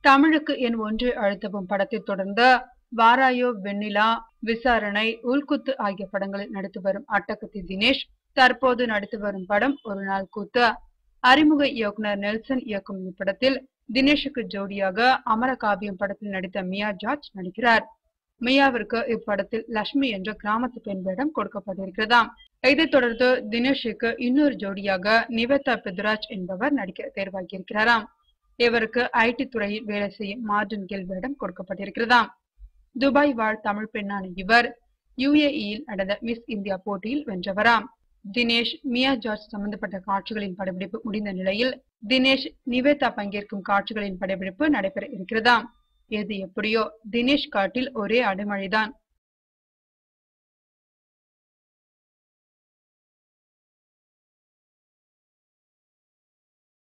தமிழுக்கு என் ஒன்று அழுத்தவும் படத்தை தொடர்ந்து வாராயோ வெண்ணிலா, விசாரணை, உள்குத்து ஆகிய படங்களில் நடித்து வரும் அட்டகத்தி தினேஷ் தற்போது நடித்து வரும் படம் ஒரு நாள் கூத்து. அறிமுக இயக்குனர் நெல்சன் இயக்கும் இப்படத்தில் தினேஷுக்கு ஜோடியாக அமரகாவியம் படத்தில் நடித்த மியா ஜார்ஜ் நடிக்கிறார். மியாவிற்கு இப்படத்தில் லட்சுமி என்ற கிராமத்து பெண் வேடம் கொடுக்கப்பட்டிருக்கிறதாம். இதைத் தொடர்ந்து தினேஷுக்கு இன்னொரு ஜோடியாக நிவேதா பெத்ராஜ் என்பவர் நடிக்க தேர்வாகியிருக்கிறாராம். இவருக்கு ஐடி துறையில் வேலை செய்யும் மார்டின் கில் வேடம் கொடுக்கப்பட்டிருக்கிறதாம். துபாய் வாழ் தமிழ் பெண்ணான இவர் UAEயில் நடந்த மிஸ் இந்தியா போட்டியில் வென்றவராம். தினேஷ் மியா ஜார்ஜ் சம்பந்தப்பட்ட காட்சிகளின் படப்பிடிப்பு முடிந்த நிலையில் தினேஷ் நிவேதா பங்கேற்கும் காட்சிகளின் படப்பிடிப்பு நடைபெற இருக்கிறதாம். எது எப்படியோ தினேஷ் காட்டில் ஒரே அடைமழைதான்.